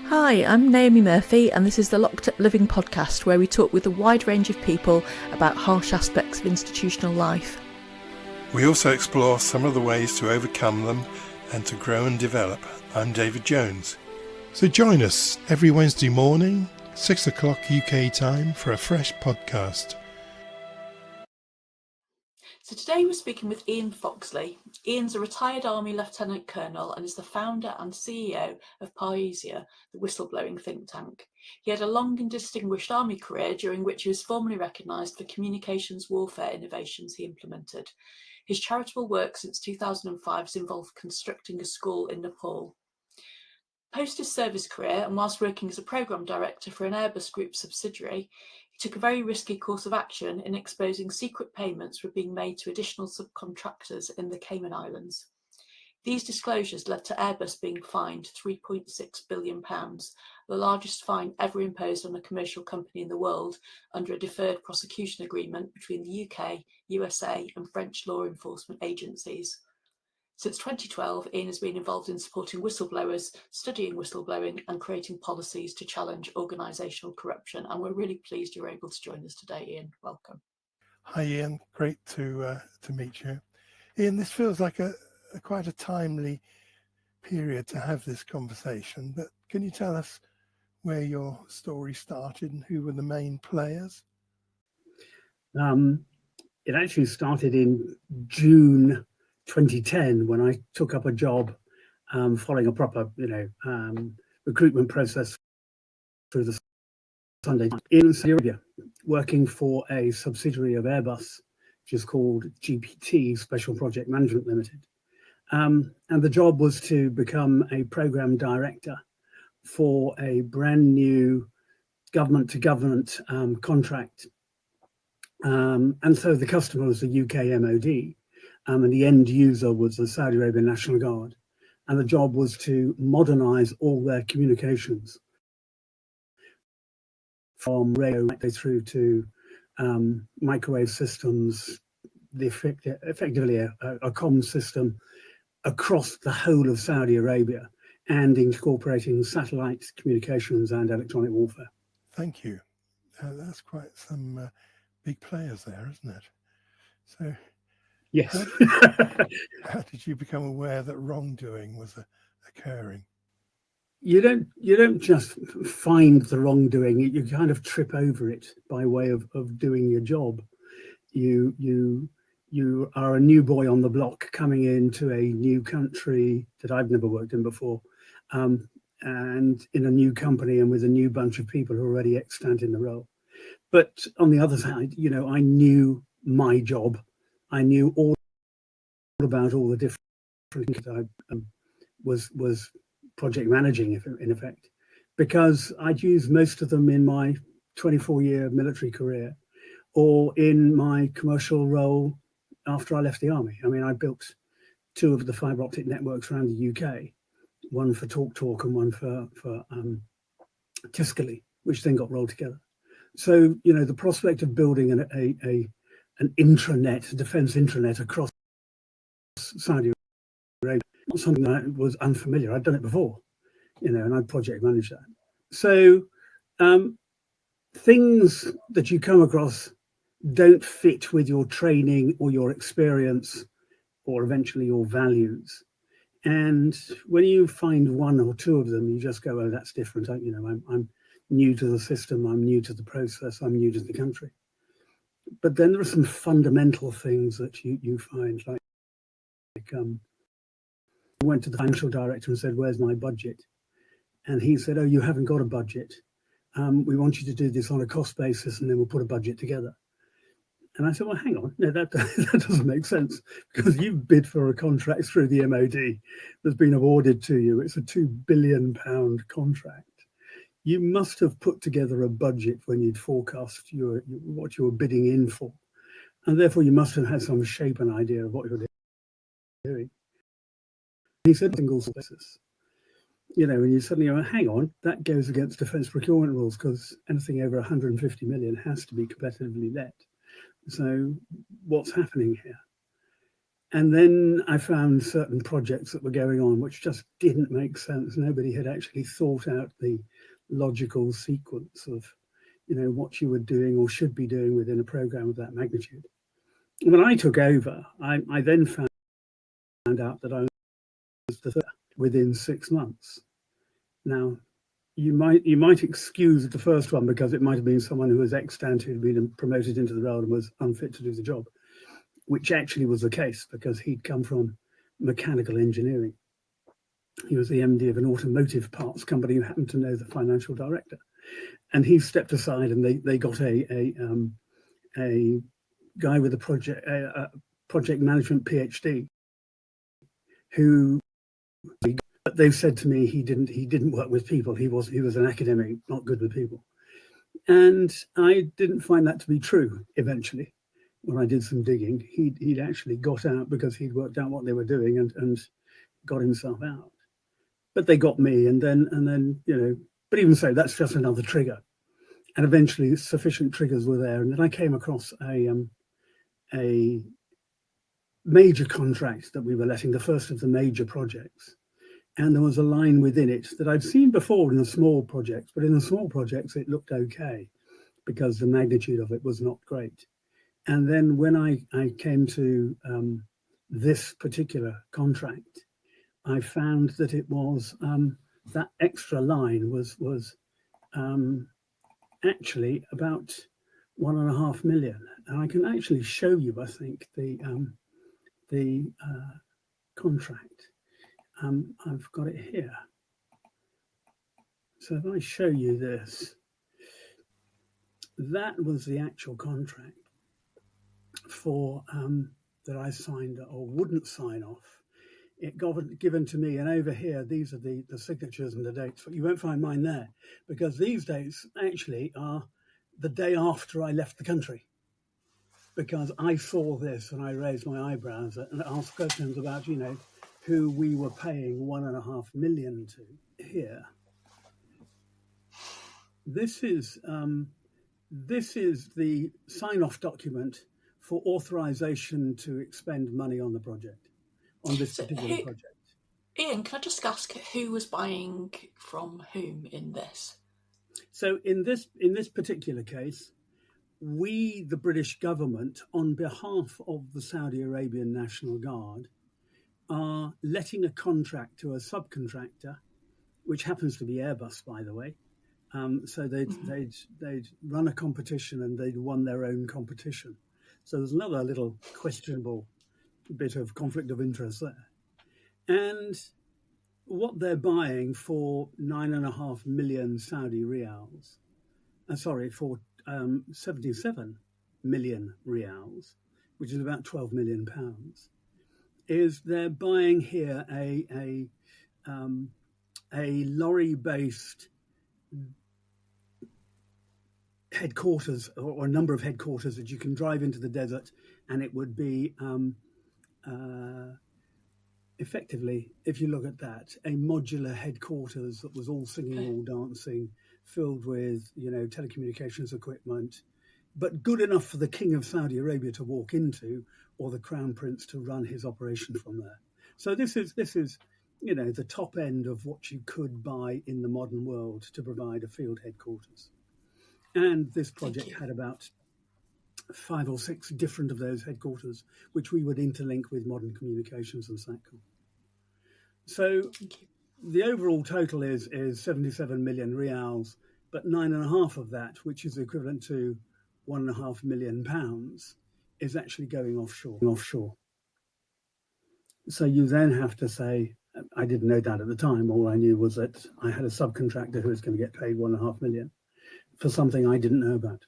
Hi, I'm Naomi Murphy, and this is the Locked Up Living podcast, where we talk with a wide range of people about harsh aspects of institutional life. We also explore some of the ways to overcome them and to grow and develop. I'm David Jones. So join us every Wednesday morning, 6 o'clock UK time, for a fresh podcast. So today we're speaking with Ian Foxley. Ian's a retired Army Lieutenant Colonel and is the founder and CEO of Parrhesia, the whistleblowing think tank. He had a long and distinguished Army career, during which he was formally recognised for communications warfare innovations he implemented. His charitable work since 2005 has involved constructing a school in Nepal. Post his service career, and whilst working as a programme director for an Airbus Group subsidiary, he took a very risky course of action in exposing secret payments were being made to additional subcontractors in the Cayman Islands. These disclosures led to Airbus being fined £3.6 billion, the largest fine ever imposed on a commercial company in the world under a deferred prosecution agreement between the UK, USA and French law enforcement agencies. Since 2012, Ian has been involved in supporting whistleblowers, studying whistleblowing and creating policies to challenge organisational corruption. And we're really pleased you're able to join us today, Ian. Welcome. Hi Ian, great to meet you. Ian, this feels like a quite a timely period to have this conversation, but can you tell us where your story started and who were the main players? It actually started in June 2010 when I took up a job following a proper, recruitment process through the Sunday in Saudi Arabia, working for a subsidiary of Airbus, which is called GPT, Special Project Management Limited. And the job was to become a program director for a brand new government-to-government contract. And so the customer was the UK MOD. And the end user was the Saudi Arabian National Guard. And the job was to modernise all their communications from radio through to microwave systems, effectively a comm system across the whole of Saudi Arabia, and incorporating satellite communications and electronic warfare. Thank you. That's quite some big players there, isn't it? So. Yes. How did you become aware that wrongdoing was occurring? You don't just find the wrongdoing; you kind of trip over it by way of doing your job. You are a new boy on the block coming into a new country that I've never worked in before, and in a new company and with a new bunch of people who are already extant in the role. But on the other side, I knew my job. I knew all about all the different things I was project managing, in effect, because I'd used most of them in my 24-year military career or in my commercial role after I left the army. I mean, I built 2 of the fibre optic networks around the UK, one for TalkTalk and one for Tiscali, which then got rolled together. So, the prospect of building an intranet, a defence intranet across Saudi Arabia, not something that was unfamiliar. I'd done it before, and I'd project managed that. So things that you come across don't fit with your training or your experience or eventually your values. And when you find 1 or 2 of them, you just go, oh, that's different. I'm new to the system. I'm new to the process. I'm new to the country. But then there are some fundamental things that you find, like I went to the financial director and said, where's my budget? And he said, oh, you haven't got a budget. We want you to do this on a cost basis and then we'll put a budget together. And I said, well, hang on, no, that doesn't make sense, because you've bid for a contract through the MOD that's been awarded to you. It's a £2 billion contract. You must have put together a budget when you'd forecast what you were bidding in for. And therefore you must have had some shape and idea of what you're doing. He said, single basis. And you suddenly go, hang on, that goes against defence procurement rules, because anything over 150 million has to be competitively let. So what's happening here? And then I found certain projects that were going on which just didn't make sense. Nobody had actually thought out the logical sequence of, what you were doing or should be doing within a program of that magnitude. When I took over, I then found out that I was the third within 6 months. Now, you might excuse the first one because it might have been someone who was extant who'd been promoted into the role and was unfit to do the job, which actually was the case because he'd come from mechanical engineering. He was the MD of an automotive parts company who happened to know the financial director, and he stepped aside and they got a guy with a project management PhD who. But they've said to me he didn't work with people. He was an academic, not good with people. And I didn't find that to be true eventually. When I did some digging, he'd actually got out because he'd worked out what they were doing and got himself out. But they got me, and then but even so, that's just another trigger. And eventually sufficient triggers were there. And then I came across a major contract that we were letting, the first of the major projects. And there was a line within it that I'd seen before in the small projects, but in the small projects, it looked okay because the magnitude of it was not great. And then when I came to this particular contract, I found that it was that extra line was actually about 1.5 million. And I can actually show you, I think, the contract. I've got it here. So if I show you this, that was the actual contract for that I signed or wouldn't sign off. It got given to me, and over here, these are the signatures and the dates. But you won't find mine there because these dates actually are the day after I left the country. Because I saw this and I raised my eyebrows and asked questions about, who we were paying 1.5 million to here. This is the sign-off document for authorization to expend money on the project, on this particular project. Ian, can I just ask who was buying from whom in this? So in this particular case, we, the British government, on behalf of the Saudi Arabian National Guard, are letting a contract to a subcontractor, which happens to be Airbus, by the way. So they'd run a competition and they'd won their own competition. So there's another little questionable bit of conflict of interest there. And what they're buying for 9.5 million Saudi riyals, for 77 million riyals, which is about 12 million pounds, is they're buying here a lorry-based headquarters or a number of headquarters that you can drive into the desert, and it would be effectively, if you look at that, a modular headquarters that was all singing, all dancing, filled with telecommunications equipment, but good enough for the King of Saudi Arabia to walk into, or the Crown Prince to run his operation from there. So this is the top end of what you could buy in the modern world to provide a field headquarters. And this project had about 5 or 6 different of those headquarters, which we would interlink with modern communications and SATCOM. So the overall total is 77 million riyals, but 9.5 of that, which is equivalent to 1.5 million pounds, is actually going offshore. So you then have to say, I didn't know that at the time. All I knew was that I had a subcontractor who was going to get paid 1.5 million for something I didn't know about.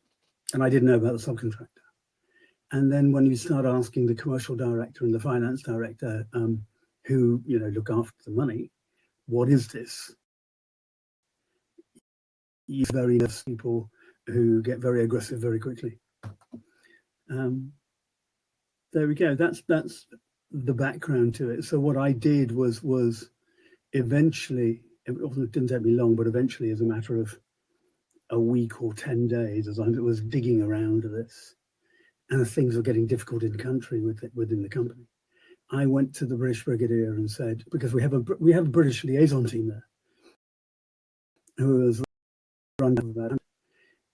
And I didn't know about the subcontractor. And then when you start asking the commercial director and the finance director, who look after the money, what is this? You very nervous people who get very aggressive very quickly. There we go. That's the background to it. So what I did was eventually, it didn't take me long, but eventually, as a matter of a week or 10 days, as I was digging around this, and things were getting difficult in the country within the company, I went to the British Brigadier and said, because we have a British liaison team there, who was run about,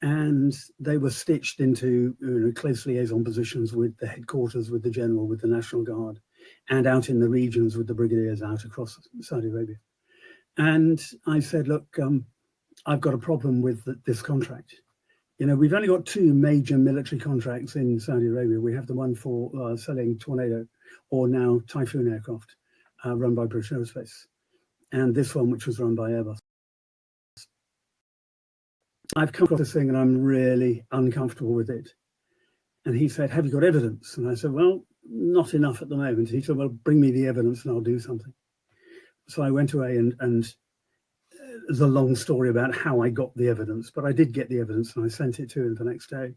and they were stitched into close liaison positions with the headquarters, with the general, with the National Guard, and out in the regions with the brigadiers out across Saudi Arabia. And I said, look, I've got a problem with this contract. We've only got two major military contracts in Saudi Arabia. We have the one for selling Tornado, or now Typhoon aircraft, run by British Aerospace, and this one, which was run by Airbus. I've come across this thing and I'm really uncomfortable with it. And he said, have you got evidence? And I said, well, not enough at the moment. He said, well, bring me the evidence and I'll do something. So I went away and there's a long story about how I got the evidence, but I did get the evidence and I sent it to him the next day.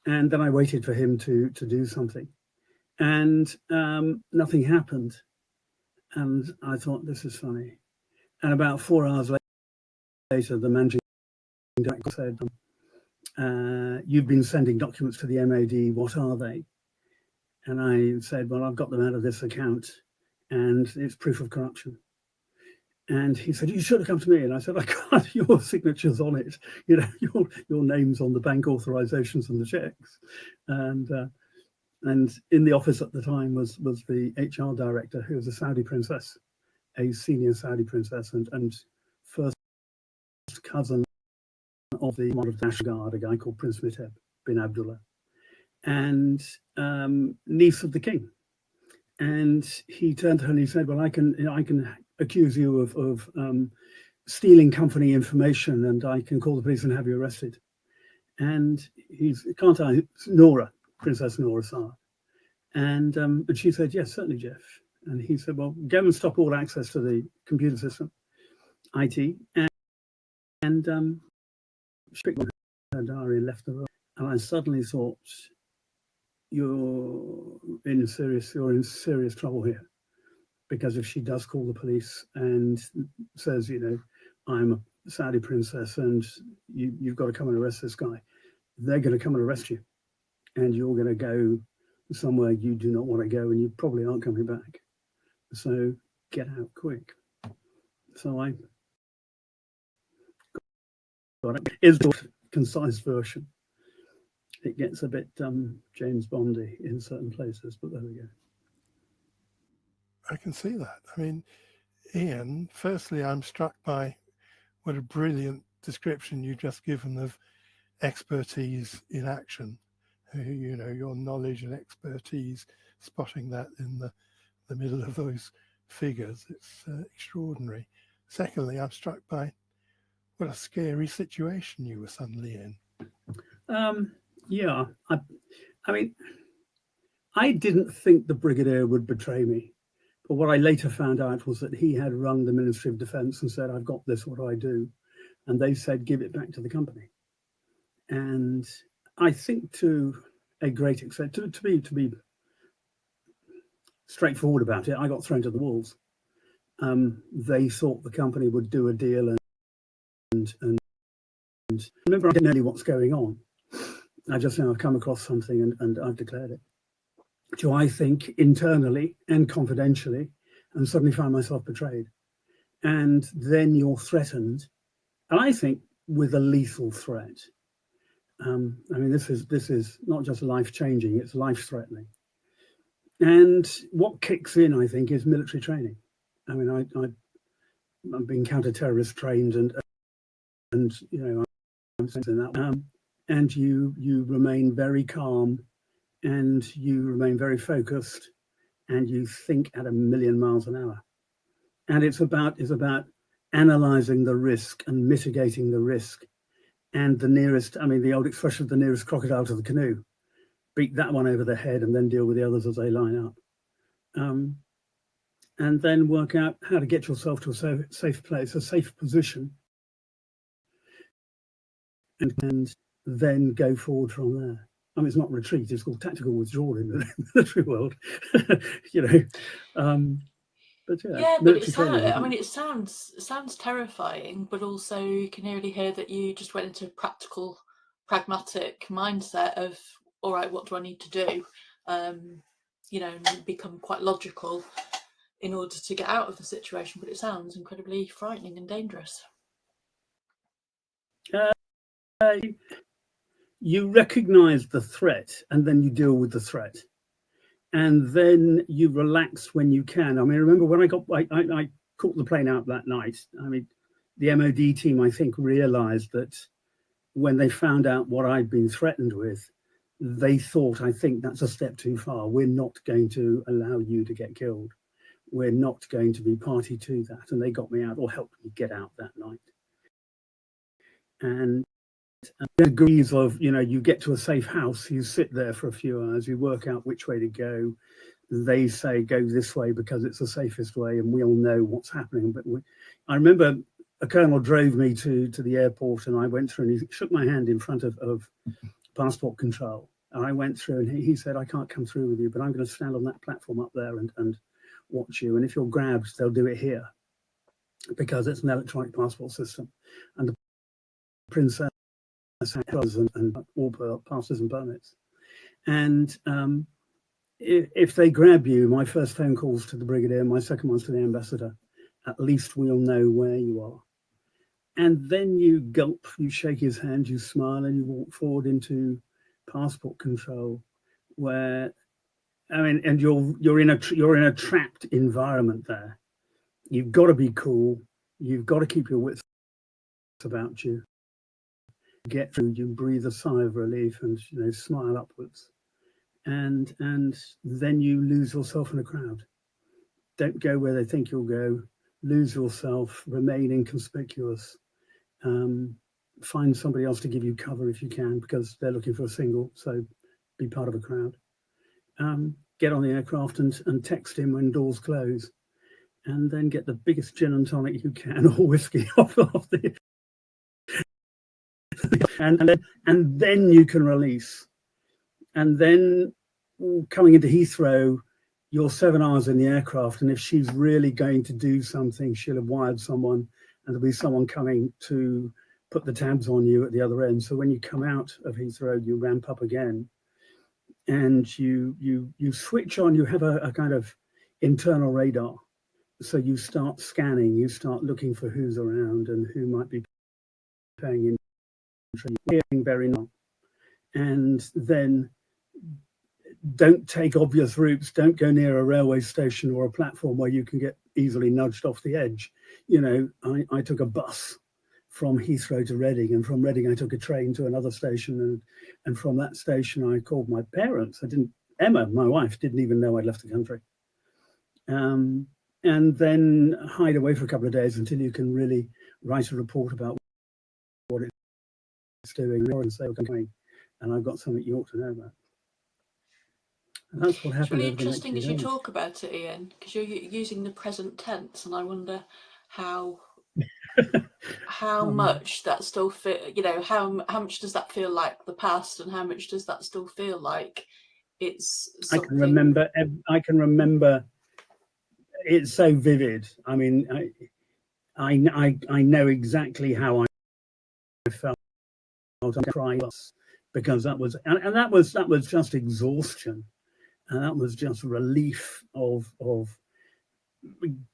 And then I waited for him to do something, and nothing happened. And I thought, this is funny. And about 4 hours later, the managing director said, you've been sending documents to the MOD, what are they? And I said, well, I've got them out of this account and it's proof of corruption. And he said, you should have come to me. And I said, I can't, your signature's on it. Your name's on the bank authorizations and the checks. And in the office at the time was the HR director, who was a Saudi princess, a senior Saudi princess, and first cousin of the National Guard, a guy called Prince Miteb bin Abdullah, and niece of the king. And he turned to her and he said, well, I can accuse you of stealing company information, and I can call the police and have you arrested. And can't I? It's Nora, Princess Nora Saad. And she said, yes, certainly, Jeff. And he said, well, go and stop all access to the computer system, IT. And she picked up her diary and left the room. And I suddenly thought, you're in serious trouble here. Because if she does call the police and says, I'm a Saudi princess and you've got to come and arrest this guy, they're going to come and arrest you. And you're going to go somewhere you do not want to go, and you probably aren't coming back. So get out quick. So I got it. Is the concise version. It gets a bit James Bondy in certain places, but there we go. I can see that. I mean, Ian, firstly, I'm struck by what a brilliant description you've just given of expertise in action. Your knowledge and expertise, spotting that in the middle of those figures. It's extraordinary. Secondly, I'm struck by what a scary situation you were suddenly in. Yeah, I mean, I didn't think the Brigadier would betray me. But what I later found out was that he had rung the Ministry of Defence and said, I've got this, what do I do? And they said, give it back to the company. And I think to a great extent, to be straightforward about it, I got thrown to the wolves. They thought the company would do a deal and remember, I didn't know what's going on. I just know I've come across something and I've declared it. Do I think internally and confidentially, and suddenly find myself betrayed? And then you're threatened, and I think with a lethal threat. I mean, this is not just life-changing; it's life-threatening. And what kicks in, I think, is military training. I mean, I've been counter-terrorist trained, and I'm saying that. And you remain very calm. And you remain very focused, and you think at 1,000,000 miles an hour. And it's about analysing the risk and mitigating the risk. And the old expression, the nearest crocodile to the canoe, beat that one over the head and then deal with the others as they line up. And then work out how to get yourself to a safe place, a safe position, and then go forward from there. I mean, it's not retreat; it's called tactical withdrawal in the military world. But yeah, but it sounds terrifying, but also you can really hear that you just went into pragmatic mindset of, all right, what do I need to do? you know, and become quite logical in order to get out of the situation. But it sounds incredibly frightening and dangerous. You recognize the threat, and then you deal with the threat, and then you relax when you can. I mean, I remember when I caught the plane out that night. I mean, the MOD team, I think, realized that when they found out what I'd been threatened with, they thought, I think that's a step too far. We're not going to allow you to get killed. We're not going to be party to that. And they got me out, or helped me get out that night. And degrees of, you know, you get to a safe house, you sit there for a few hours, you work out which way to go. They say go this way because it's the safest way, and we all know what's happening. But I remember a colonel drove me to the airport, and I went through, and he shook my hand in front of passport control. And I went through, and he said, I can't come through with you, but I'm going to stand on that platform up there and watch you. And if you're grabbed, they'll do it here because it's an electronic passport system. And the princess has and all passes and permits. And if they grab you, my first phone call's to the brigadier, my second one's to the ambassador. At least we'll know where you are. And then you gulp, you shake his hand, you smile, and you walk forward into passport control, where, I mean, and you're in a trapped environment there. You've got to be cool. You've got to keep your wits about you. Get through. You breathe a sigh of relief and, you know, smile upwards, and then you lose yourself in a crowd. Don't go where they think you'll go. Lose yourself. Remain inconspicuous. Find somebody else to give you cover if you can, because they're looking for a single. So be part of a crowd. Get on the aircraft and text him when doors close, and then get the biggest gin and tonic you can, or whiskey off the. And then you can release. And then coming into Heathrow, you're 7 hours in the aircraft, and if she's really going to do something, she'll have wired someone, and there'll be someone coming to put the tabs on you at the other end. So when you come out of Heathrow, you ramp up again, and you switch on. You have a kind of internal radar. So you start scanning, you start looking for who's around and who might be paying in. Hearing very long, and then don't take obvious routes. Don't go near a railway station or a platform where you can get easily nudged off the edge. You know, I took a bus from Heathrow to Reading, and from Reading I took a train to another station, and from that station I called my parents. Emma, my wife, didn't even know I'd left the country. And then hide away for a couple of days until you can really write a report about what it's doing, and say, okay, and I've got something you ought to know about. And that's what happened. It's really interesting as you talk about it, Ian, because you're using the present tense, and I wonder how much that still you know, how much does that feel like the past, and how much does that still feel like it's something... I can remember it's so vivid. I mean, I know exactly how I felt. Crying because that was just exhaustion, and that was just relief of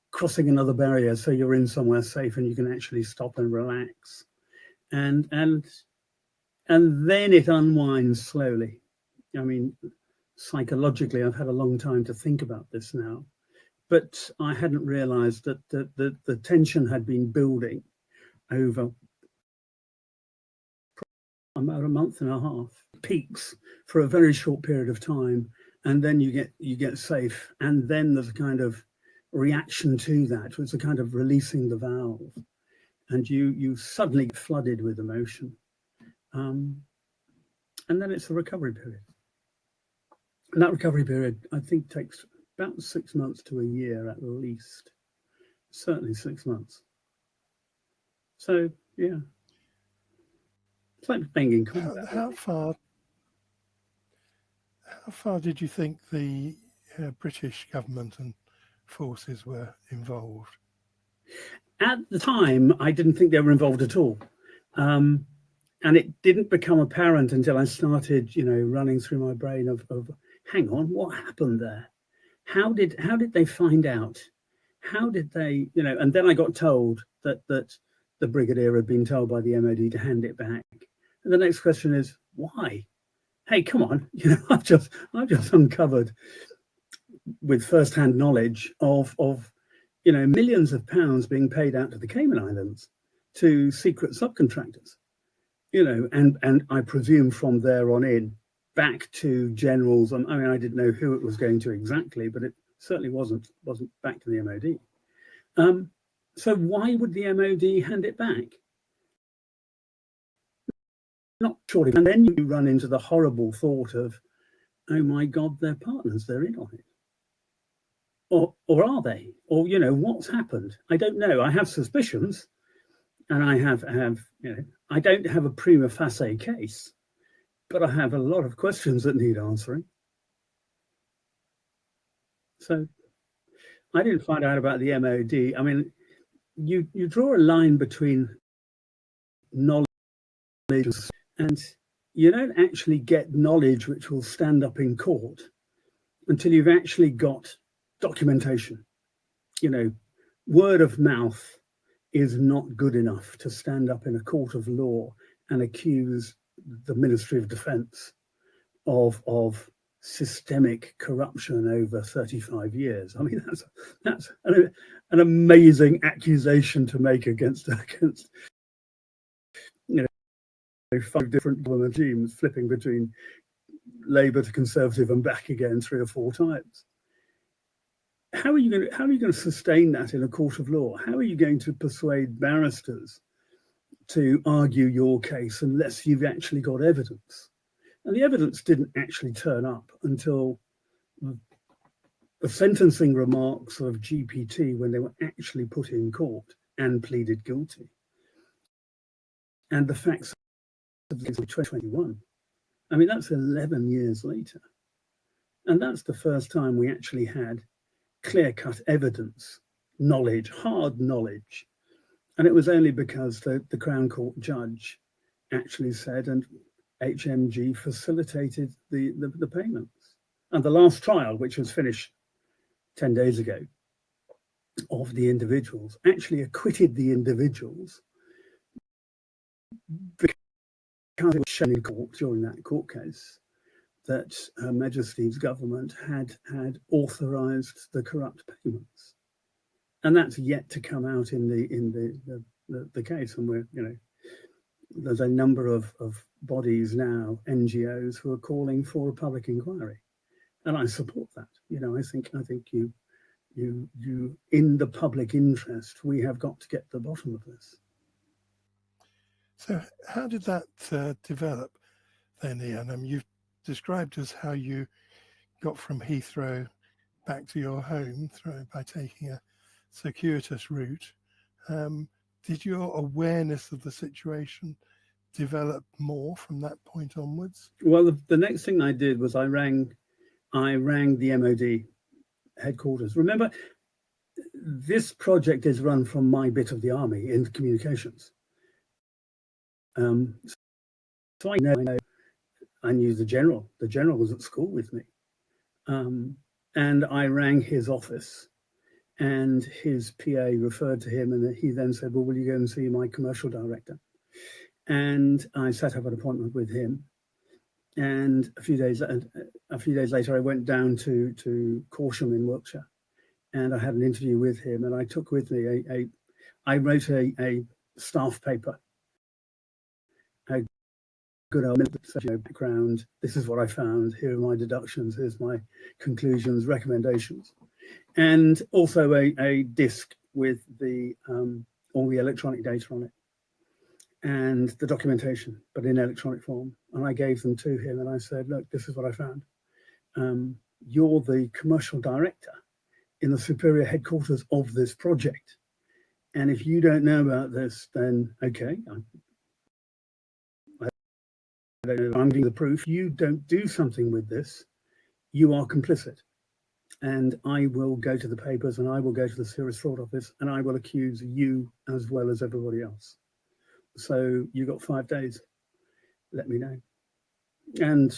crossing another barrier, so you're in somewhere safe and you can actually stop and relax, and then it unwinds slowly. I mean, psychologically, I've had a long time to think about this now, but I hadn't realized that the tension had been building over about a month and a half. Peaks for a very short period of time, and then you get safe, and then there's a kind of reaction to that. It's a kind of releasing the valve, and you suddenly get flooded with emotion, and then it's a recovery period. And that recovery period, I think, takes about 6 months to a year at least, certainly 6 months. So yeah. It's like being in combat. How far did you think the British government and forces were involved? At the time, I didn't think they were involved at all. And it didn't become apparent until I started, you know, running through my brain of hang on, what happened there? How did they find out? How did they, and then I got told that the brigadier had been told by the MOD to hand it back. And the next question is, why? Hey, come on, I've just uncovered with first-hand knowledge of millions of pounds being paid out to the Cayman Islands to secret subcontractors, and I presume from there on in back to generals. I mean, I didn't know who it was going to exactly, but it certainly wasn't back to the MOD. So why would the MOD hand it back? Not surely. And then you run into the horrible thought of, oh my God, they're partners, they're in on it. Or are they? Or, what's happened? I don't know. I have suspicions, and I have I don't have a prima facie case, but I have a lot of questions that need answering. So I didn't find out about the MOD. I mean, you draw a line between knowledge and you don't actually get knowledge which will stand up in court until you've actually got documentation. Word of mouth is not good enough to stand up in a court of law and accuse the Ministry of Defence of systemic corruption over 35 years. I mean, that's an amazing accusation to make against 5 different government regimes, flipping between Labour to Conservative and back again 3 or 4 times. How are you going to sustain that in a court of law? How are you going to persuade barristers to argue your case unless you've actually got evidence? And the evidence didn't actually turn up until the sentencing remarks of GPT when they were actually put in court and pleaded guilty. And the facts of 2021. I mean, that's 11 years later. And that's the first time we actually had clear-cut evidence, knowledge, hard knowledge. And it was only because the Crown Court judge actually said, and HMG facilitated the payments. And the last trial, which was finished 10 days ago, of the individuals, actually acquitted the individuals because it was shown in court during that court case that Her Majesty's government had authorised the corrupt payments, and that's yet to come out in the case. And there's a number of bodies now, NGOs, who are calling for a public inquiry, and I support that. I think you in the public interest, we have got to get to the bottom of this. So how did that develop then, Ian? You've described as how you got from Heathrow back to your home by taking a circuitous route. Did your awareness of the situation develop more from that point onwards? Well, the next thing I did was I rang the MOD headquarters. Remember, this project is run from my bit of the army in communications. So I knew the general. The general was at school with me. And I rang his office, and his PA referred to him, and he then said, well, will you go and see my commercial director? And I set up an appointment with him. And a few days later, I went down to Corsham in Wiltshire, and I had an interview with him. And I took with me I wrote a staff paper, a good old background. This is what I found. Here are my deductions. Here's my conclusions, recommendations, and also a disc with all the electronic data on it and the documentation, but in electronic form. And I gave them to him, and I said, look, this is what I found. You're the commercial director in the superior headquarters of this project. And if you don't know about this, then okay, I'm giving the proof. You don't do something with this, you are complicit. And I will go to the papers, and I will go to the Serious Fraud Office, and I will accuse you as well as everybody else. So you got 5 days. Let me know. And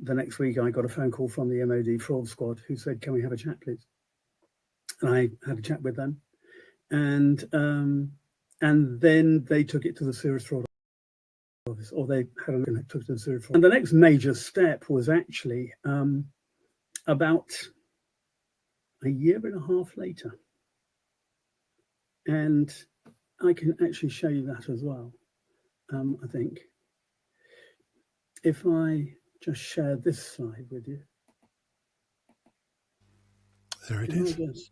the next week I got a phone call from the MOD fraud squad who said, "Can we have a chat, please?" And I had a chat with them, and then they took it to the serious fraud office, or they had a look and took it to the serious fraud. And the next major step was actually about a year and a half later, and I can actually show you that as well. I think if I just share this slide with you. There it is.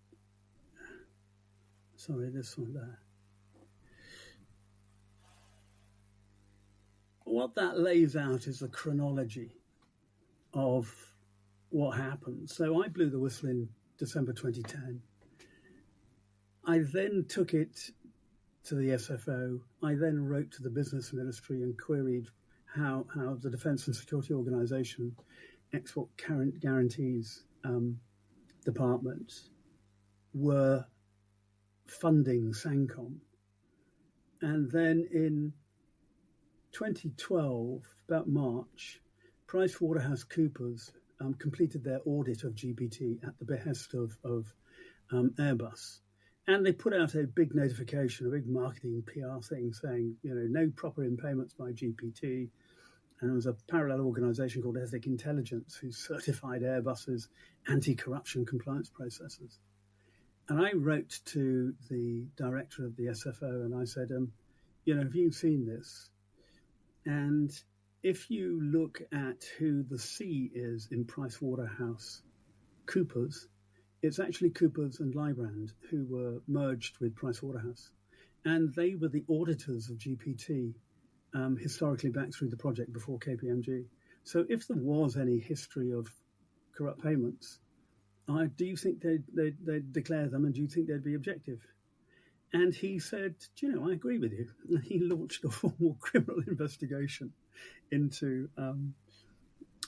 Sorry, this one there. What that lays out is the chronology of what happened. So I blew the whistle in December 2010. I then took it to the SFO. I then wrote to the business ministry and queried how the Defence and Security Organisation Export Guarantees Department were funding SANCOM. And then in 2012, about March, PricewaterhouseCoopers completed their audit of GPT at the behest of Airbus. And they put out a big notification, a big marketing PR thing saying, no proper impairments by GPT. And there was a parallel organisation called Ethic Intelligence who certified Airbus's anti-corruption compliance processes. And I wrote to the director of the SFO and I said, have you seen this? And if you look at who the C is in PricewaterhouseCoopers, it's actually Coopers and Lybrand who were merged with Pricewaterhouse. And they were the auditors of GPT, historically back through the project before KPMG. So if there was any history of corrupt payments, do you think they'd declare them, and do you think they'd be objective? And he said, I agree with you. And he launched a formal criminal investigation into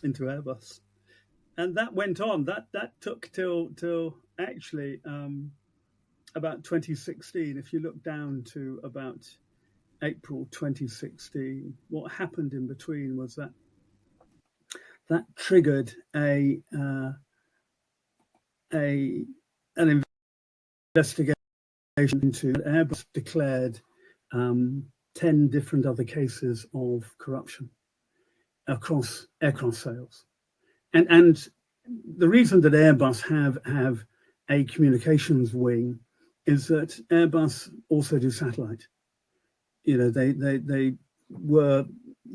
Airbus. And that went on. That took till actually about 2016. If you look down to about April 2016, what happened in between was that triggered an investigation into Airbus declared 10 different other cases of corruption across aircraft sales. And the reason that Airbus have a communications wing is that Airbus also do satellite. They were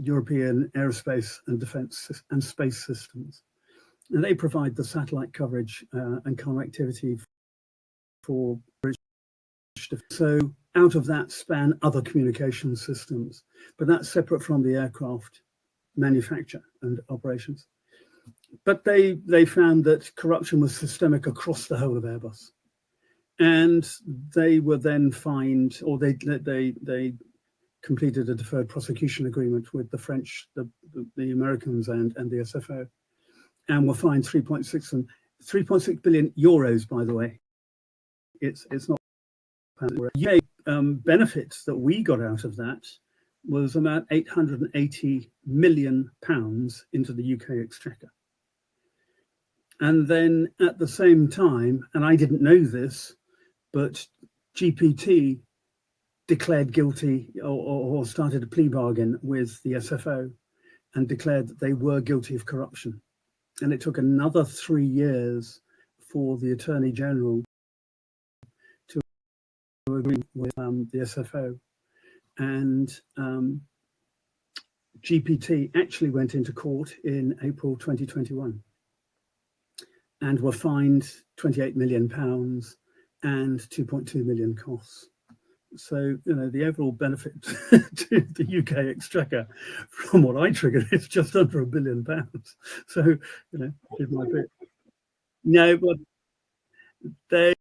European aerospace and defence and space systems, and they provide the satellite coverage and connectivity for British. So out of that span other communication systems, but that's separate from the aircraft manufacture and operations. But they found that corruption was systemic across the whole of Airbus, and they were then fined, or they completed a deferred prosecution agreement with the French, the Americans, and the SFO, and were fined 3.6 billion euros. By the way, it's not. UK benefits that we got out of that was about £880 million into the UK exchequer. And then at the same time, and I didn't know this, but GPT declared guilty or started a plea bargain with the SFO and declared that they were guilty of corruption. And it took another 3 years for the Attorney General to agree with the SFO. And GPT actually went into court in April 2021 and were fined £28 million and 2.2 million costs. So, the overall benefit to the UK exchequer from what I triggered is just under £1 billion. So, did my bit. No, but they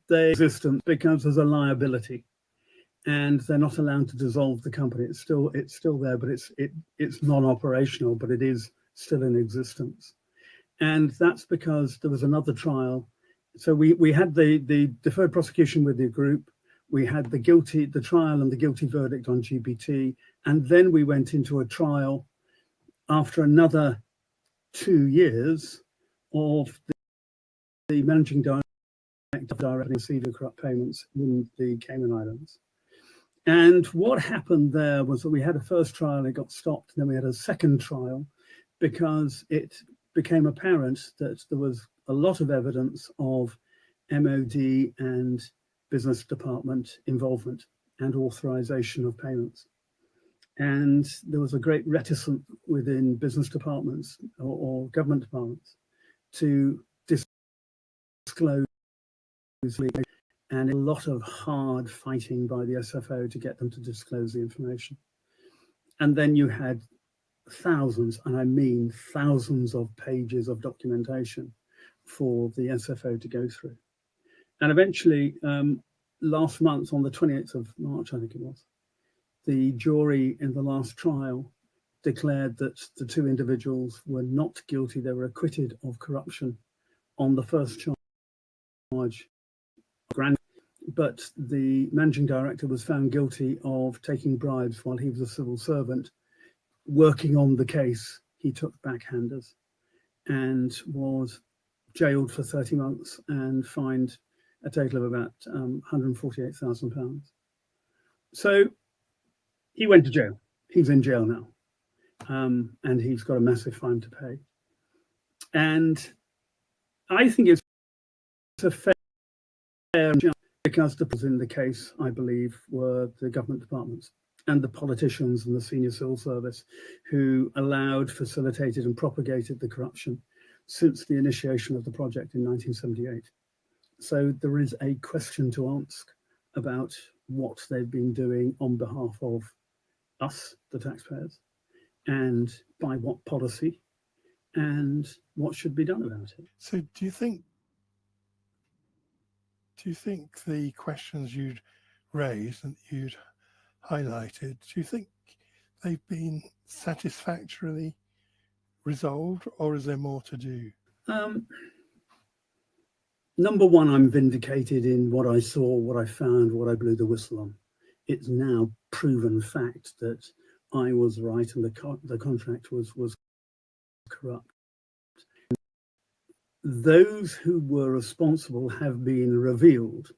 existence becomes as a liability, and they're not allowed to dissolve the company. It's still there, but it's non-operational, but it is still in existence. And that's because there was another trial. So we had the deferred prosecution with the group, we had the trial and the guilty verdict on GPT, and then we went into a trial after another 2 years of the managing director directly receiving corrupt payments in the Cayman Islands. And what happened there was that we had a first trial, it got stopped, and then we had a second trial because it became apparent that there was a lot of evidence of MOD and business department involvement and authorization of payments. And there was a great reticence within business departments or government departments to disclose, and a lot of hard fighting by the SFO to get them to disclose the information. And then you had thousands, and I mean thousands of pages of documentation for the SFO to go through. And eventually, last month, on the 28th of March, I think it was, the jury in the last trial declared that the two individuals were not guilty. They were acquitted of corruption on the first charge, but the managing director was found guilty of taking bribes while he was a civil servant working on the case. He took backhanders and was jailed for 30 months and fined a total of about £148,000. So he went to jail. He's in jail now, and he's got a massive fine to pay. And I think it's a fair judgment, because the people in the case, I believe, were the government departments and the politicians and the senior civil service who allowed, facilitated and propagated the corruption since the initiation of the project in 1978. So there is a question to ask about what they've been doing on behalf of us, the taxpayers, and by what policy, and what should be done about it. So do you think the questions you'd raised and you'd highlighted, do you think they've been satisfactorily resolved, or is there more to do? Number one, I'm vindicated in what I saw, what I found, what I blew the whistle on. It's now proven fact that I was right and the contract was corrupt. Those who were responsible have been revealed.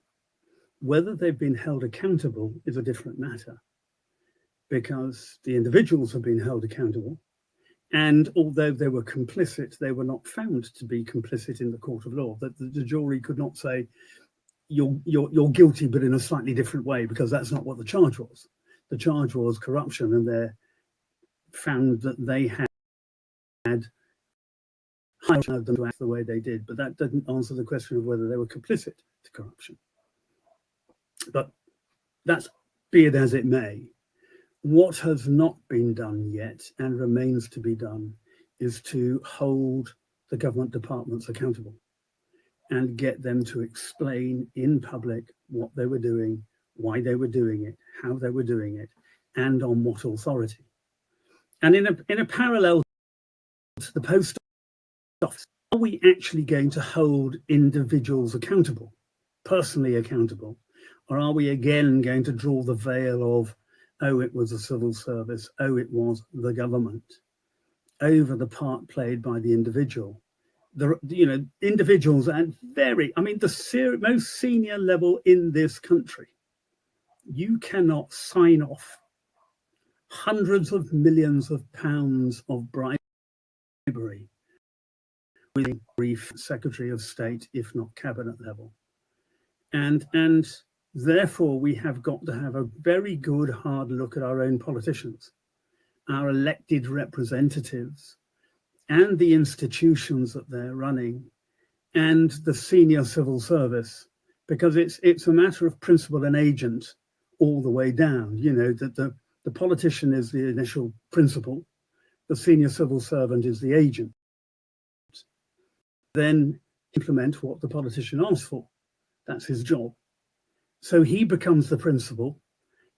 Whether they've been held accountable is a different matter, because the individuals have been held accountable. And although they were complicit, they were not found to be complicit in the court of law. That the jury could not say, you're guilty, but in a slightly different way, because that's not what the charge was. The charge was corruption, and they found that they had hired them to act the way they did. But that didn't answer the question of whether they were complicit to corruption. But that's, be it as it may. What has not been done yet and remains to be done is to hold the government departments accountable and get them to explain in public what they were doing, why they were doing it, how they were doing it, and on what authority. And in a parallel to the post office, are we actually going to hold individuals accountable, personally accountable, or are we again going to draw the veil of, oh, it was a civil service, oh, it was the government, over the part played by the individual? Individuals at the most senior level in this country, you cannot sign off hundreds of millions of pounds of bribery with a brief Secretary of State, if not cabinet level. And therefore, we have got to have a very good hard look at our own politicians, our elected representatives, and the institutions that they're running, and the senior civil service, because it's a matter of principal and agent all the way down. You know, that the politician is the initial principal, the senior civil servant is the agent. Then implement what the politician asks for. That's his job. So he becomes the principal,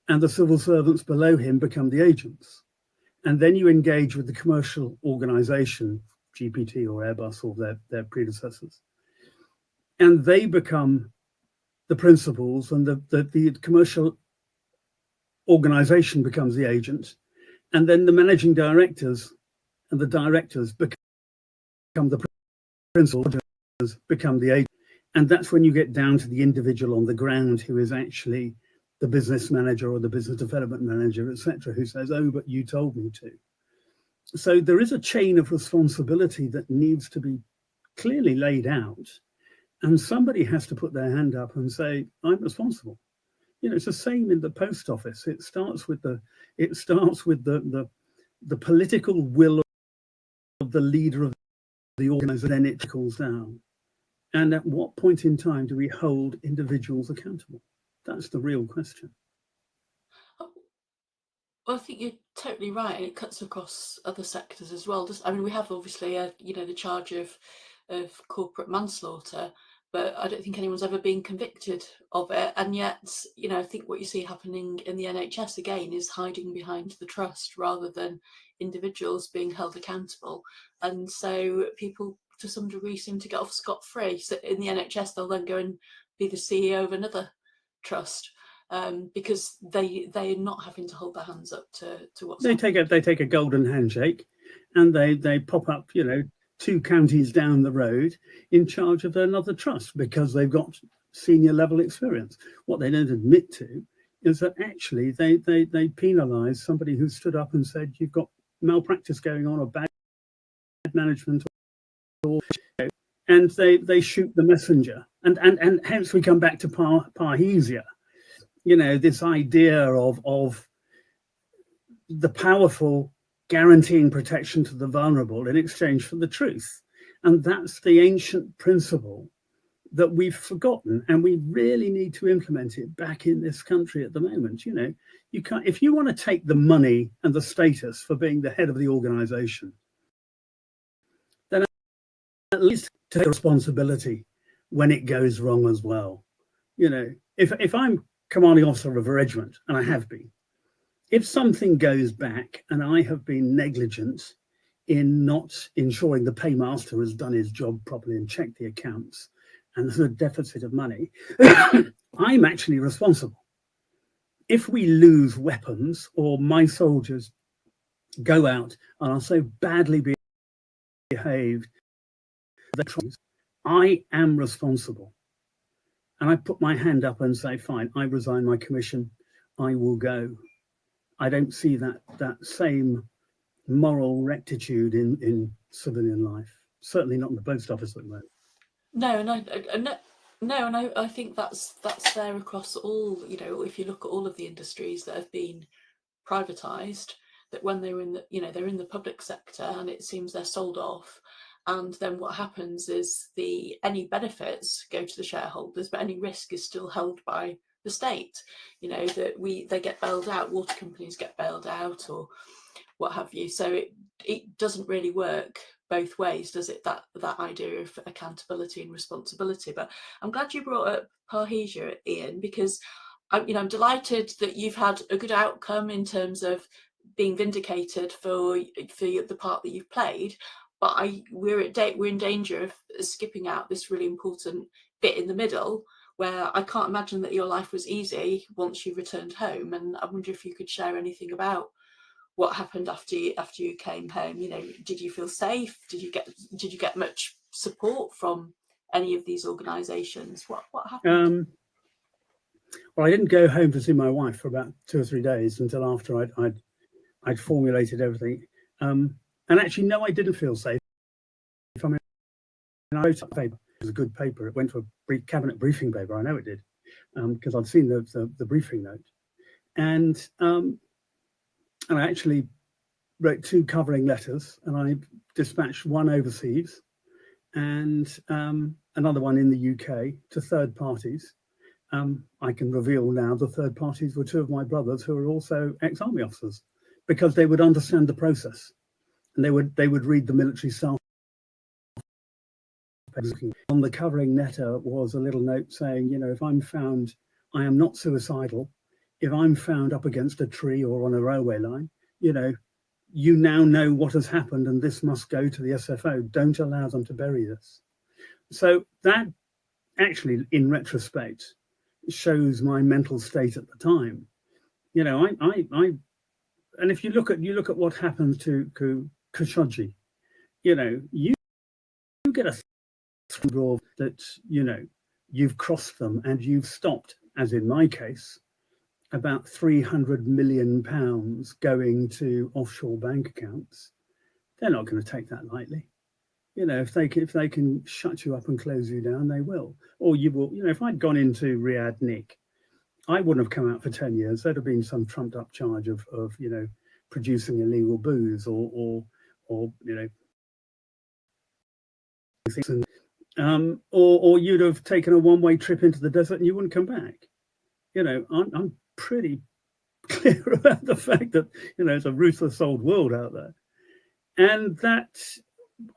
and the civil servants below him become the agents. And then you engage with the commercial organization, GPT or Airbus or their predecessors. And they become the principals, and the commercial organization becomes the agent. And then the managing directors and the directors become the principals, become the agent. And that's when you get down to the individual on the ground who is actually the business manager or the business development manager, etc., who says, oh, but you told me to. So there is a chain of responsibility that needs to be clearly laid out, and somebody has to put their hand up and say, I'm responsible. You know, it's the same in the post office. It starts with the political will of the leader of the organization, then it trickles down. And at what point in time do we hold individuals accountable? That's the real question. Well, I think you're totally right, and it cuts across other sectors as well. I mean, we have obviously, the charge of corporate manslaughter, but I don't think anyone's ever been convicted of it. And yet, I think what you see happening in the NHS again is hiding behind the trust rather than individuals being held accountable. And so people, to some degree, seem to get off scot-free. So in the NHS, they'll then go and be the CEO of another trust. Because they are not having to hold their hands up to what's they take a golden handshake, and they pop up 2 counties down the road in charge of another trust because they've got senior level experience. What they don't admit to is that actually they penalise somebody who stood up and said you've got malpractice going on or bad management, and they shoot the messenger, and hence we come back to Parrhesia. This idea of the powerful guaranteeing protection to the vulnerable in exchange for the truth. And that's the ancient principle that we've forgotten, and we really need to implement it back in this country at the moment. You can't, if you want to take the money and the status for being the head of the organization, then at least take responsibility when it goes wrong as well. If I'm commanding officer of a regiment, and I have been, if something goes back and I have been negligent in not ensuring the paymaster has done his job properly and checked the accounts, and there's a deficit of money, I'm actually responsible. If we lose weapons or my soldiers go out and are so badly behaved, I am responsible. And I put my hand up and say, fine, I resign my commission, I will go. I don't see that same moral rectitude in civilian life, certainly not in the post office at the moment. No, I think that's there across all, if you look at all of the industries that have been privatised, that when they're in they're in the public sector and it seems they're sold off. And then what happens is any benefits go to the shareholders, but any risk is still held by the state. They get bailed out, water companies get bailed out, or what have you. So it doesn't really work both ways, does it? That idea of accountability and responsibility. But I'm glad you brought up Parrhesia, Ian, because I'm delighted that you've had a good outcome in terms of being vindicated for the part that you've played. But we're in danger of skipping out this really important bit in the middle, where I can't imagine that your life was easy once you returned home. And I wonder if you could share anything about what happened after you came home. Did you feel safe? Did you get much support from any of these organisations? What happened? Well, I didn't go home to see my wife for about 2 or 3 days until after I'd formulated everything. And actually, no, I didn't feel safe. I wrote a paper. It was a good paper. It went to a cabinet briefing paper. I know it did, because I'd seen the briefing note. And I actually wrote 2 covering letters, and I dispatched one overseas and another one in the UK to third parties. I can reveal now the third parties were 2 of my brothers who are also ex-army officers, because they would understand the process. And they would read the military staff. On the covering letter was a little note saying, if I'm found, I am not suicidal. If I'm found up against a tree or on a railway line, you now know what has happened, and this must go to the SFO. Don't allow them to bury this. So that actually, in retrospect, shows my mental state at the time. And if you look at what happened to Khashoggi. You know, you get a draw that, you know, you've crossed them and you've stopped, as in my case, about £300 million going to offshore bank accounts. They're not going to take that lightly. You know, if they can shut you up and close you down, they will. Or you will. You know, if I'd gone into Riyadh Nick, I wouldn't have come out for 10 years. There'd have been some trumped up charge of you know, producing illegal booze or you know, things. And, or you'd have taken a one-way trip into the desert and you wouldn't come back. You know, I'm pretty clear about the fact that, you know, it's a ruthless old world out there. And that,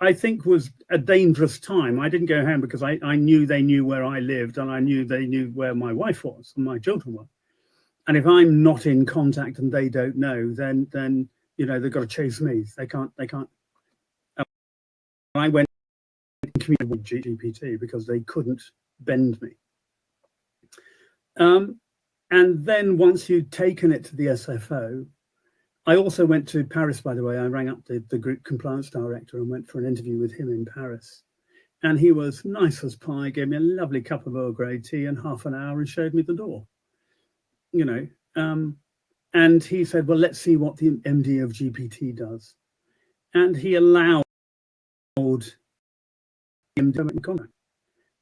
I think, was a dangerous time. I didn't go home because I knew they knew where I lived, and I knew they knew where my wife was and my children were. And if I'm not in contact and they don't know, then you know, they've got to chase me. They can't. I went in community with GPT because they couldn't bend me. And then once you'd taken it to the SFO, I also went to Paris, by the way. I rang up the group compliance director and went for an interview with him in Paris. And he was nice as pie, gave me a lovely cup of Earl Grey tea in half an hour and showed me the door. You know, and he said, well, let's see what the MD of GPT does. And he allowed him to make contact.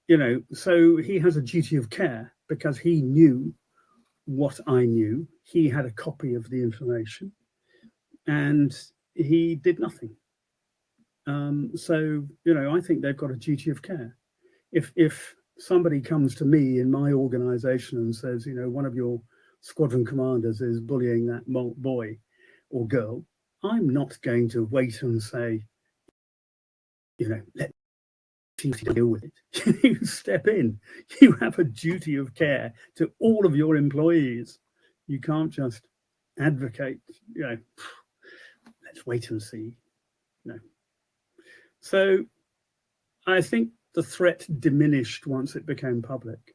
You know, so he has a duty of care because he knew what I knew. He had a copy of the information. And he did nothing. So, you know, I think they've got a duty of care. If somebody comes to me in my organization and says, you know, one of your squadron commanders is bullying that boy or girl, I'm not going to wait and say, you know, let me deal with it. You step in. You have a duty of care to all of your employees. You can't just advocate, you know, let's wait and see. No. So I think the threat diminished once it became public.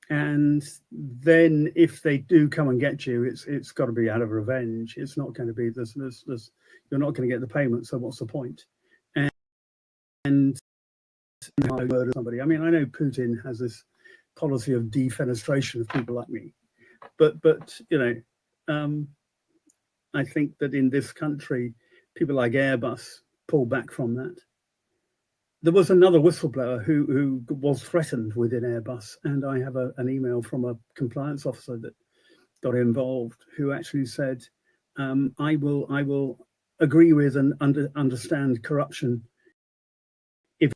And then if they do come and get you, it's got to be out of revenge. It's not going to be this you're not going to get the payment, so what's the point? And murder somebody. I mean, I know Putin has this policy of defenestration of people like me. But you know, I think that in this country, people like Airbus pull back from that. There was another whistleblower who was threatened within Airbus, and I have an email from a compliance officer that got involved who actually said, I will agree with and understand corruption if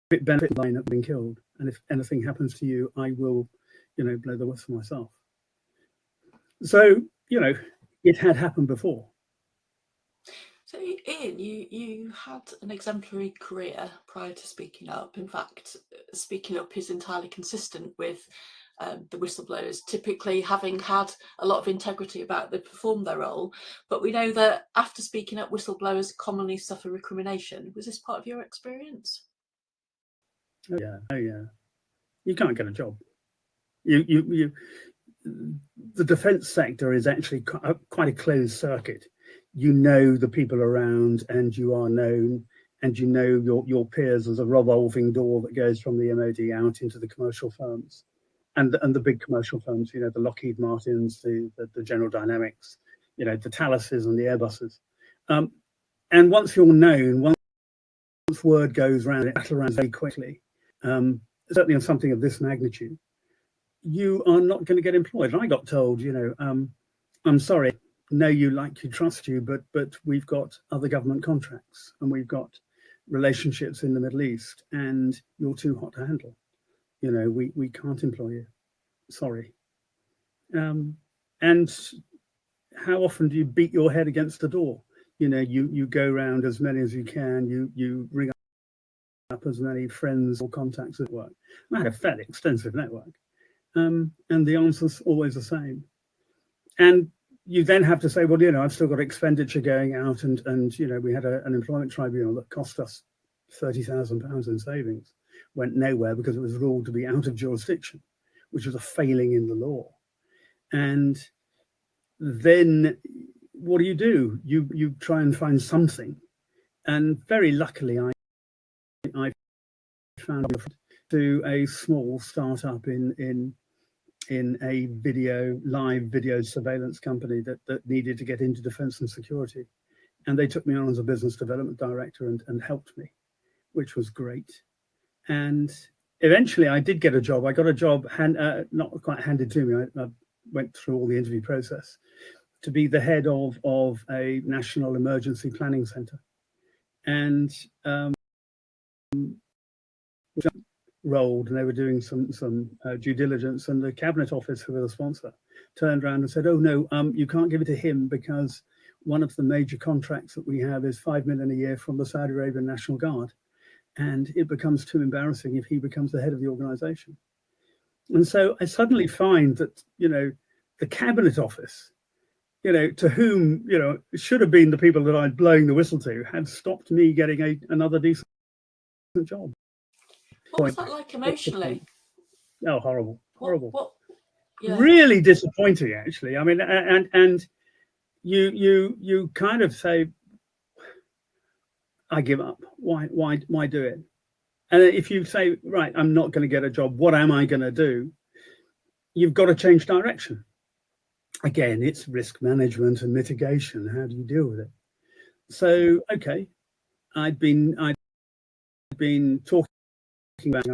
it benefits the line of being killed, and if anything happens to you, I will, you know, blow the whistle myself. So, you know, it had happened before. So, Ian, you had an exemplary career prior to speaking up. In fact, speaking up is entirely consistent with the whistleblowers typically having had a lot of integrity about they perform their role. But we know that after speaking up, whistleblowers commonly suffer recrimination. Was this part of your experience? Oh yeah. You can't get a job. You the defence sector is actually quite a closed circuit. You know the people around, and you are known, and you know your peers as a revolving door that goes from the MOD out into the commercial firms, and the big commercial firms. You know, the Lockheed Martins, the General Dynamics, you know, the Thalases and the Airbuses. And once you're known, once word goes around, it battles around very quickly. Certainly on something of this magnitude, you are not going to get employed. And I got told, you know, I'm sorry, know you, like you, trust you, but we've got other government contracts and we've got relationships in the Middle East, and you're too hot to handle. You know, we can't employ you. Sorry. And how often do you beat your head against the door? You know, you go around as many as you can. You ring up as many friends or contacts at work. I had a fairly extensive network. And the answer's always the same. And you then have to say, well, you know, I've still got expenditure going out, and you know, we had an employment tribunal that cost us £30,000 in savings, went nowhere because it was ruled to be out of jurisdiction, which was a failing in the law. And then what do? You try and find something, and very luckily I found to a small startup in a live video surveillance company that needed to get into defence and security, and they took me on as a business development director and helped me, which was great. And eventually I did get a job. I got a job not quite handed to me. I went through all the interview process to be the head of a national emergency planning centre, and rolled, and they were doing some due diligence, and the Cabinet Office, who were the sponsor, turned around and said, "Oh no, you can't give it to him because one of the major contracts that we have is 5 million a year from the Saudi Arabian National Guard, and it becomes too embarrassing if he becomes the head of the organisation." And so I suddenly find that, the Cabinet Office, to whom, it should have been the people that I'd blowing the whistle to, had stopped me getting another decent job. What was that like emotionally? Oh, horrible. Yeah. Really disappointing, actually. I mean, and you kind of say, I give up. Why do it? And if you say, right, I'm not going to get a job, what am I going to do? You've got to change direction. Again, it's risk management and mitigation. How do you deal with it? So, okay, I'd been talking about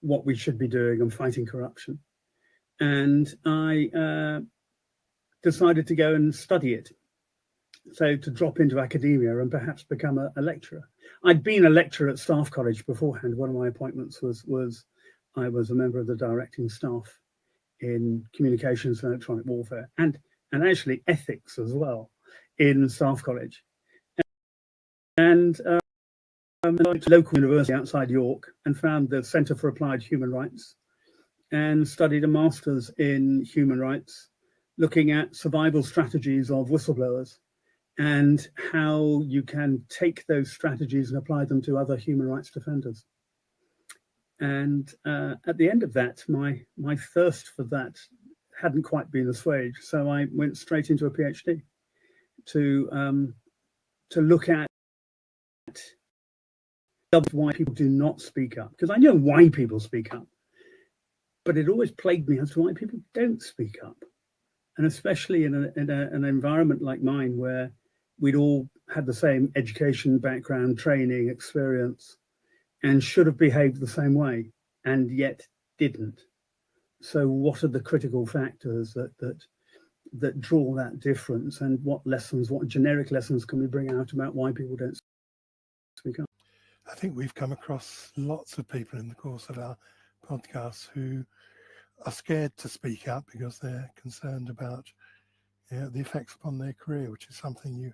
what we should be doing and fighting corruption, and I decided to go and study it. So to drop into academia and perhaps become a lecturer. I'd been a lecturer at Staff College beforehand. One of my appointments was I was a member of the directing staff in communications and electronic warfare, and actually ethics as well in Staff College. And I went to a local university outside York and found the Centre for Applied Human Rights and studied a master's in human rights, looking at survival strategies of whistleblowers and how you can take those strategies and apply them to other human rights defenders. And at the end of that, my thirst for that hadn't quite been assuaged, so I went straight into a PhD to look at why people do not speak up, because I know why people speak up, but it always plagued me as to why people don't speak up, and especially in an environment like mine where we'd all had the same education, background, training, experience, and should have behaved the same way, and yet didn't. So what are the critical factors that draw that difference, and what generic lessons can we bring out about why people don't speak up? I think we've come across lots of people in the course of our podcasts who are scared to speak up because they're concerned about the effects upon their career, which is something you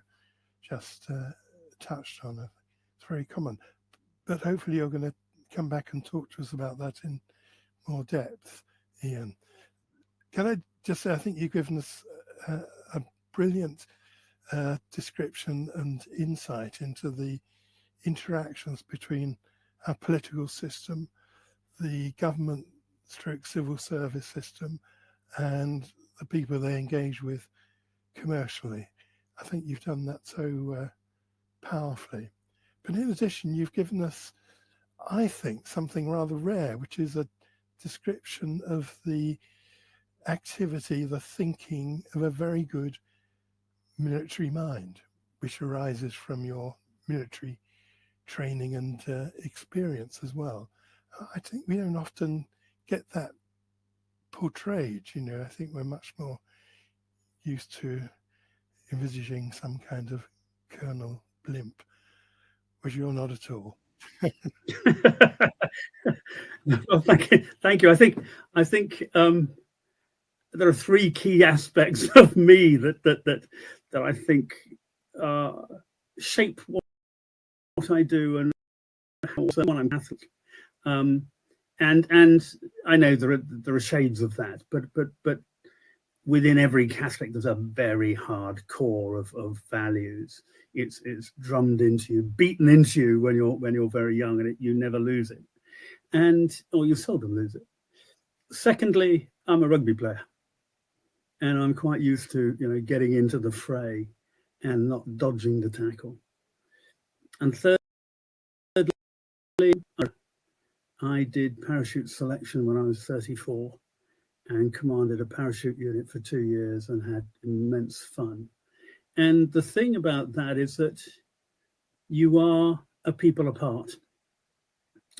just touched on. It's very common. But hopefully you're going to come back and talk to us about that in more depth, Ian. Can I just say, I think you've given us a brilliant description and insight into the interactions between our political system, the government / civil service system, and the people they engage with commercially. I think you've done that so powerfully. But in addition, you've given us, I think, something rather rare, which is a description of the activity, the thinking of a very good military mind, which arises from your military training and experience as well. I think we don't often get that portrayed. I think we're much more used to envisaging some kind of Colonel Blimp, which you're not at all. Well, thank you. I think there are three key aspects of me that I think shape what I do, and also when I'm Catholic. And I know there are shades of that, but within every Catholic there's a very hard core of values. It's drummed into you, beaten into you when you're very young, and you never lose it, or you seldom lose it. Secondly, I'm a rugby player, and I'm quite used to, getting into the fray and not dodging the tackle. And thirdly, I did parachute selection when I was 34 and commanded a parachute unit for 2 years and had immense fun. And the thing about that is that you are a people apart.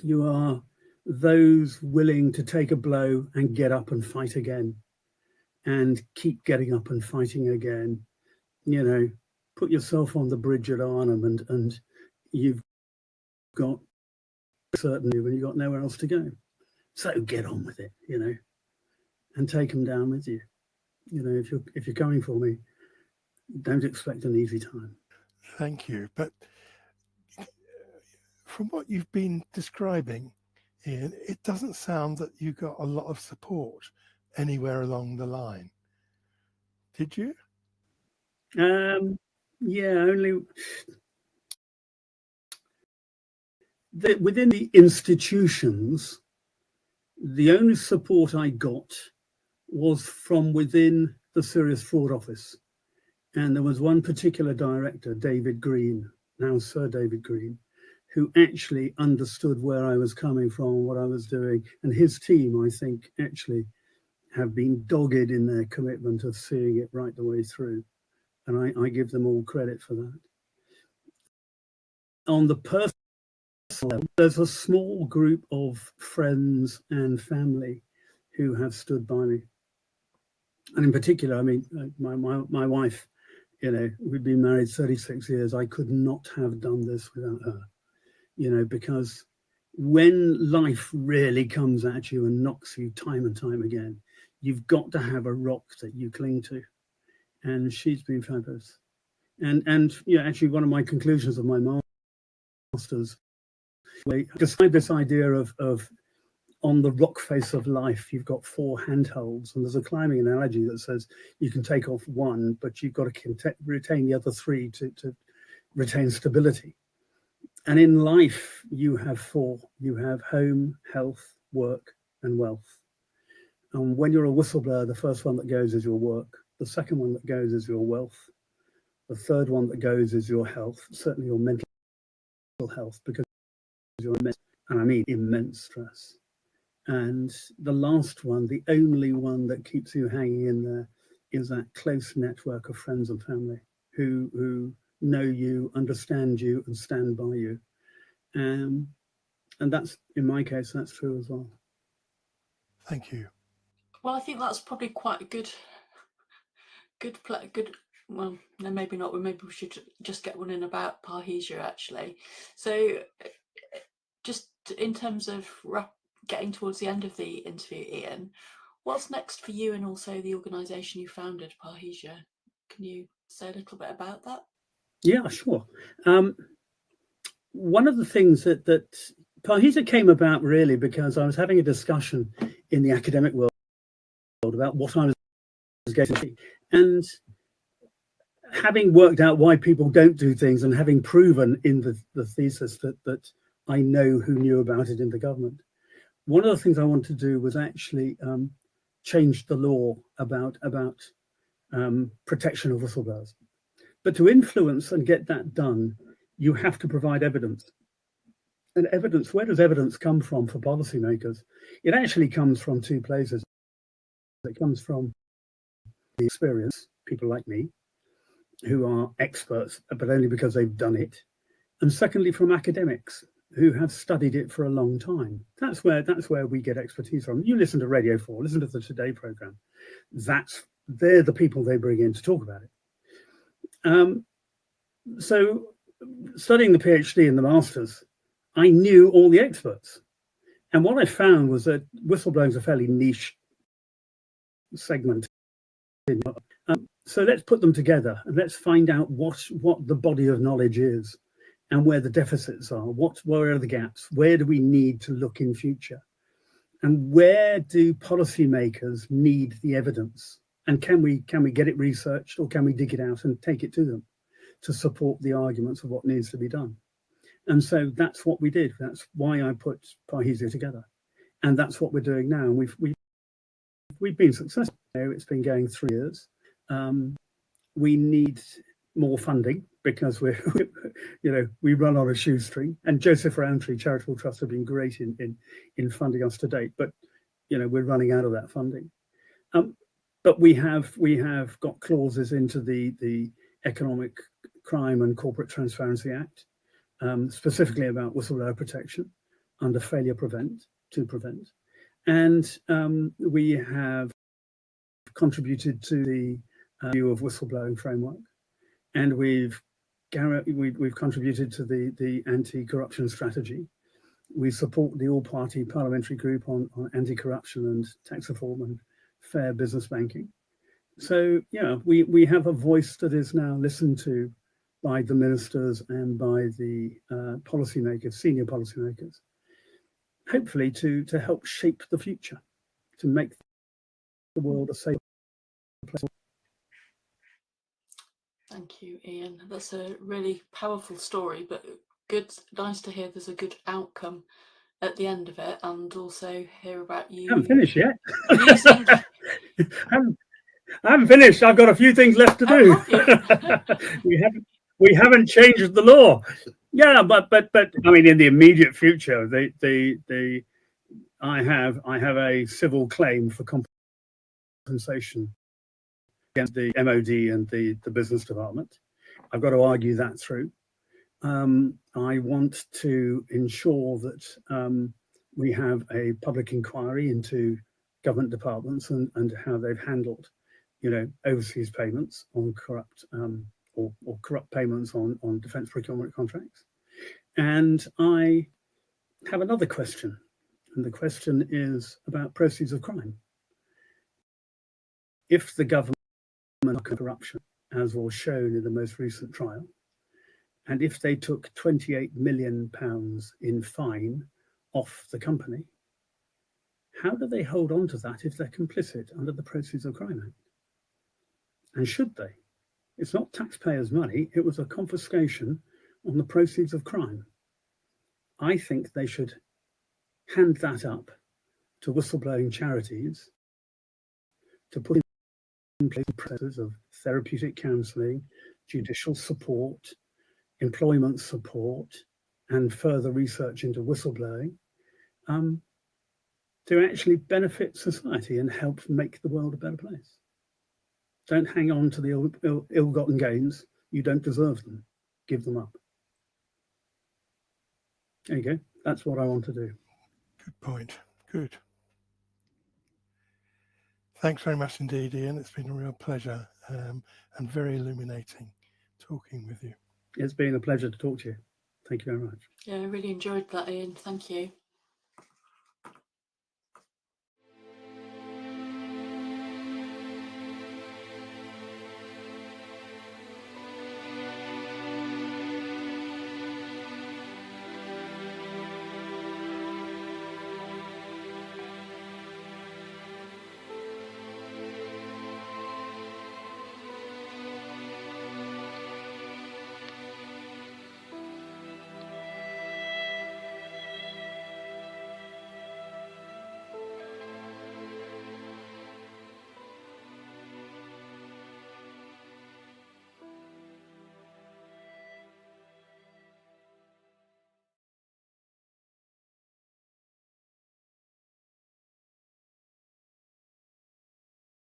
You are those willing to take a blow and get up and fight again and keep getting up and fighting again. Put yourself on the bridge at Arnhem and you've got certainly when you've got nowhere else to go. So get on with it, and take them down with you. If you're coming for me, don't expect an easy time. Thank you. But from what you've been describing, Ian, it doesn't sound that you got a lot of support anywhere along the line. Did you? Yeah, only within the institutions, the only support I got was from within the Serious Fraud Office. And there was one particular director, David Green, now Sir David Green, who actually understood where I was coming from, what I was doing. And his team, I think, actually have been dogged in their commitment of seeing it right the way through. And I give them all credit for that. On the personal level, there's a small group of friends and family who have stood by me. And in particular, I mean, my wife, we'd been married 36 years. I could not have done this without her, because when life really comes at you and knocks you time and time again, you've got to have a rock that you cling to. And she's been fabulous. And actually one of my conclusions of my master's, I described this idea of on the rock face of life, you've got 4 handholds, and there's a climbing analogy that says you can take off one, but you've got to retain the other 3 to retain stability. And in life, you have 4. You have home, health, work, and wealth. And when you're a whistleblower, the first one that goes is your work. The second one that goes is your wealth. The third one that goes is your health, certainly your mental health, because you're immense, and I mean immense stress. And the last one, the only one that keeps you hanging in there, is that close network of friends and family who know you, understand you, and stand by you. And that's, in my case, that's true as well. Thank you. Well, I think that's probably quite a good. Well, no, maybe not. Maybe we should just get one in about Parrhesia, actually. So, just in terms of getting towards the end of the interview, Ian, what's next for you and also the organisation you founded, Parrhesia? Can you say a little bit about that? Yeah, sure. One of the things that Parrhesia came about really because I was having a discussion in the academic world about what I was going to see. And having worked out why people don't do things and having proven in the thesis that I know who knew about it in the government, one of the things I wanted to do was actually change the law about protection of whistleblowers. But to influence and get that done, you have to provide evidence. And evidence, where does evidence come from for policymakers? It actually comes from 2 places. It comes from the experience, people like me, who are experts, but only because they've done it. And secondly, from academics who have studied it for a long time. That's where we get expertise from. You listen to Radio 4, listen to the Today programme. They're the people they bring in to talk about it. So studying the PhD and the Masters, I knew all the experts. And what I found was that whistleblowing is a fairly niche segment. So let's put them together and let's find out what the body of knowledge is and where the deficits are. Where are the gaps? Where do we need to look in future? And where do policymakers need the evidence? And can we get it researched, or can we dig it out and take it to them to support the arguments of what needs to be done? And so that's what we did. That's why I put Parrhesia together. And that's what we're doing now. And we've we've been successful. It's been going 3 years. We need more funding because we run on a shoestring. And Joseph Rowntree Charitable Trust have been great in funding us to date, but we're running out of that funding. But we have got clauses into the Economic Crime and Corporate Transparency Act, specifically about whistleblower protection under failure to prevent. And we have contributed to the view of whistleblowing framework, and we've contributed to the anti-corruption strategy. We support the all-party parliamentary group on anti-corruption and tax reform and fair business banking. So we have a voice that is now listened to by the ministers and by the policymakers, senior policymakers, hopefully to help shape the future, to make the world a safer place. Thank you, Ian. That's a really powerful story, but nice to hear there's a good outcome at the end of it, and also hear about you. I haven't finished yet. Using... I haven't finished. I've got a few things left to do. We haven't changed the law. Yeah, but I mean, in the immediate future, I have a civil claim for compensation against the MOD and the business department. I've got to argue that through. I want to ensure that we have a public inquiry into government departments and how they've handled, overseas payments on corrupt or corrupt payments on defence procurement contracts. And I have another question, and the question is about proceeds of crime. If the government corruption, as was shown in the most recent trial, and if they took £28 million in fine off the company, how do they hold on to that if they're complicit under the Proceeds of Crime Act? And should they? It's not taxpayers' money, it was a confiscation on the proceeds of crime. I think they should hand that up to whistleblowing charities to put in place processes of therapeutic counselling, judicial support, employment support, and further research into whistleblowing to actually benefit society and help make the world a better place. Don't hang on to the ill-gotten gains. You don't deserve them. Give them up. There you go. That's what I want to do. Good point. Good. Thanks very much indeed, Ian. It's been a real pleasure and very illuminating talking with you. It's been a pleasure to talk to you. Thank you very much. Yeah, I really enjoyed that, Ian. Thank you.